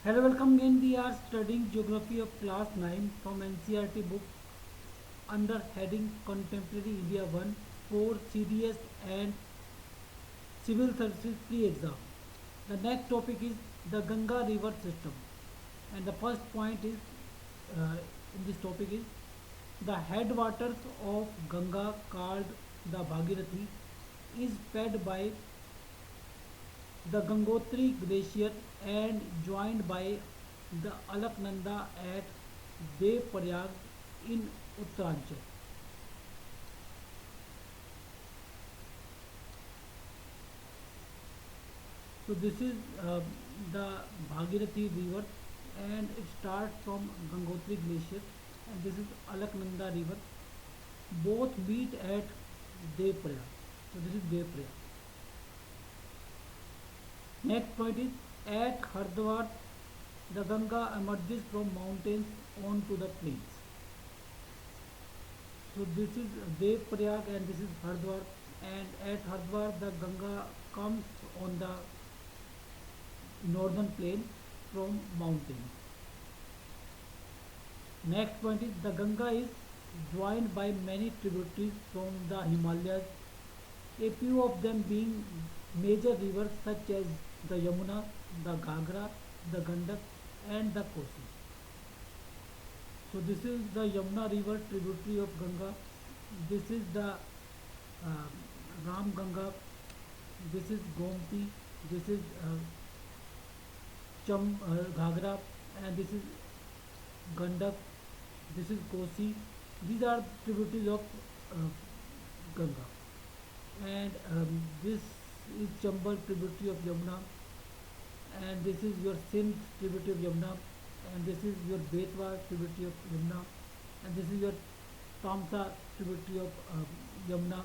Hello, welcome again. We are studying Geography of Class 9 from NCRT book under heading Contemporary India 1 for CDS and Civil Services Pre-Exam. The next topic is the Ganga River System. And the first point is in this topic is the headwaters of Ganga called the Bhagirathi is fed by the Gangotri Glacier and joined by the Alaknanda at Devprayag in Uttaranchal. So this is the Bhagirathi river and it starts from Gangotri Glacier and this is Alaknanda river. Both meet at Devprayag. So this is Devprayag. Next point is at Hardwar the Ganga emerges from mountains onto the plains. So this is Devprayag and this is Hardwar and at Hardwar the Ganga comes on the northern plain from mountains. Next point is the Ganga is joined by many tributaries from the Himalayas, a few of them being major rivers such as the Yamuna, the Ghagra, the Gandak and the Kosi. So this is the Yamuna river tributary of Ganga. This is the uh, Ram Ganga. This is Gomti. This is Ghagra, and this is Gandak. This is Kosi. These are tributaries of uh, Ganga, and this is Chambal tributary of Yamuna, and this is your Sindh tributary of Yamuna, and this is your Betwa tributary of Yamuna, and this is your Tamsa tributary of Yamuna,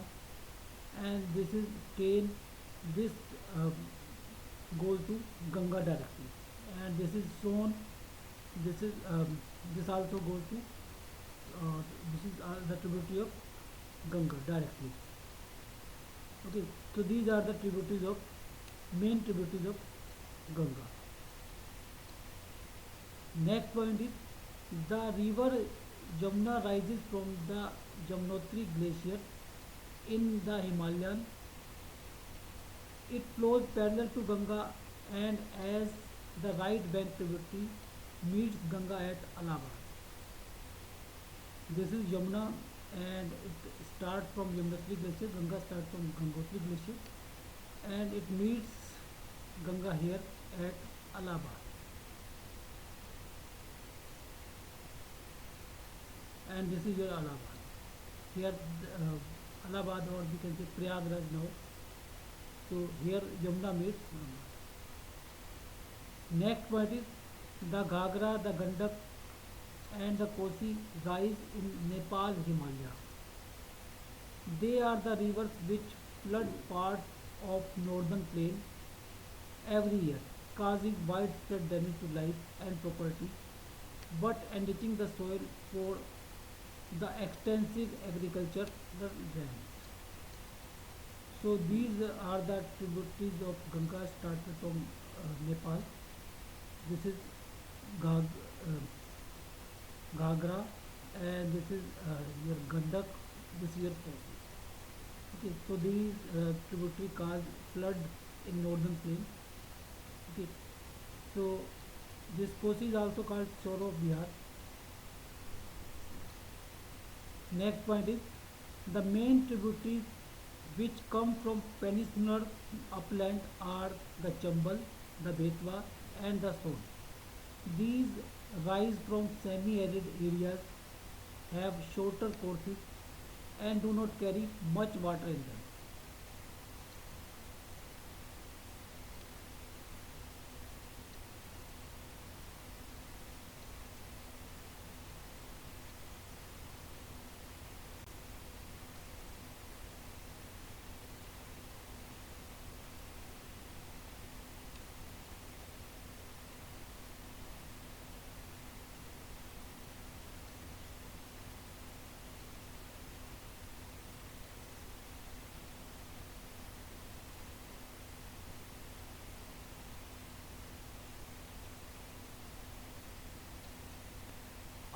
and this is Tain. This um, goes to Ganga directly, and this is Son. This is this also goes to this is the tributary of Ganga directly. Okay, so these are the tributaries of main tributaries of Ganga. Next point is the river Jamuna rises from the Jamnotri glacier in the Himalayan. It flows parallel to Ganga and as the right bank tributary meets Ganga at Allahabad. This is Yamuna and it starts from Yamunotri glacier. Ganga starts from Gangotri glacier and it meets Ganga here at Allahabad. And this is your Allahabad. Here Allahabad or we can say Prayagraj now. So here Yamuna meets Ganga. Next point is the Ghagra, the Gandak and the Kosi rise in Nepal's Himalaya. They are the rivers which flood parts of northern plain every year, causing widespread damage to life and property, but enriching the soil for the extensive agricultural land. So these are the tributaries of Ganga started from Nepal. This is Gag, Ghagra and this is your Gandak, this is your Kosi. Okay, so these tributary cause flood in northern plain. Okay, so this Kosi is also called Choro of Bihar. Next point is the main tributaries which come from peninsular upland are the Chambal, the Betwa and the Son. These rise from semi-arid areas, have shorter courses and do not carry much water in them.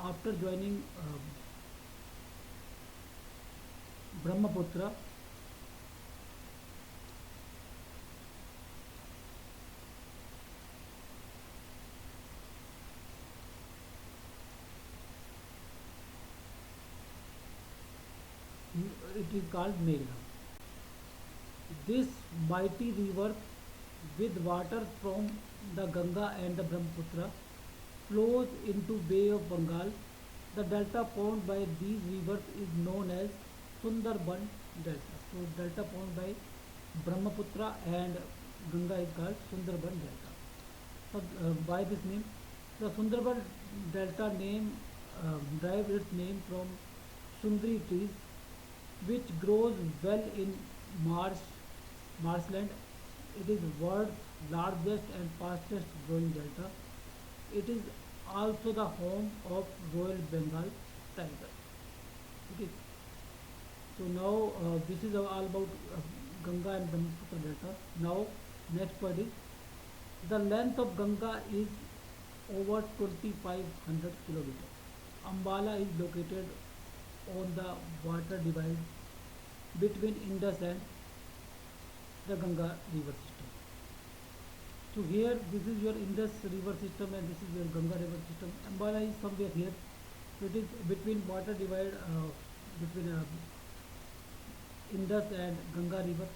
after joining Brahmaputra, it is called Meghna. This mighty river with water from the Ganga and the Brahmaputra flows into Bay of Bengal. The delta formed by these rivers is known as Sundarban Delta. So delta formed by Brahmaputra and Ganga is called Sundarban Delta. So by this name, the Sundarban Delta name derives its name from Sundri trees, which grows well in marsh marshland. It is world's largest and fastest growing delta. It is also the home of Royal Bengal tiger. Okay. So now this is all about Ganga and Brahmaputra delta. Now next point is the length of Ganga is over 2500 kilometers. Ambala is located on the water divide between Indus and the Ganga river system. So here this is your Indus river system and this is your Ganga river system. Ambala is somewhere here. So it is between water divide between Indus and Ganga river.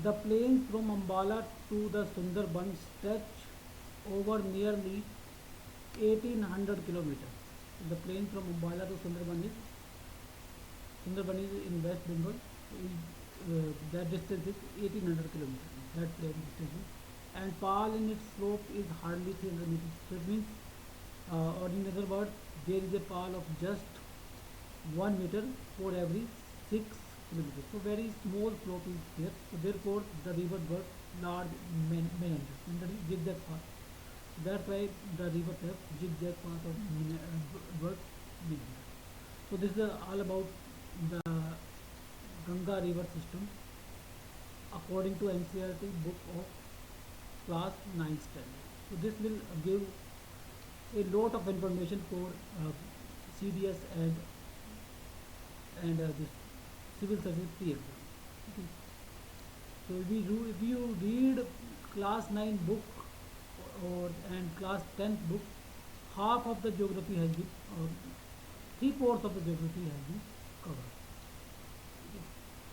The plains from Ambala to the Sundarban stretch over nearly 1800 kilometers. The plain from Ambala to Sundarban is in West Bengal. That distance is 1800 kilometers. That plain distance is. And Pal in its slope is hardly 300 meters. So it means, or in other words, there is a Pal of just 1 meter for every 6 kilometers. So very small slope is here. So therefore the river works large meanders. And that is zigzag path. That's why the river has zigzag path of work meander. So this is all about the Ganga river system according to NCERT book of class 9 standard. So this will give a lot of information for CDS and this civil service P exam. Okay. So if you read class 9 book or and class 10th book, half of the geography has been, or three-fourths of the geography has been covered.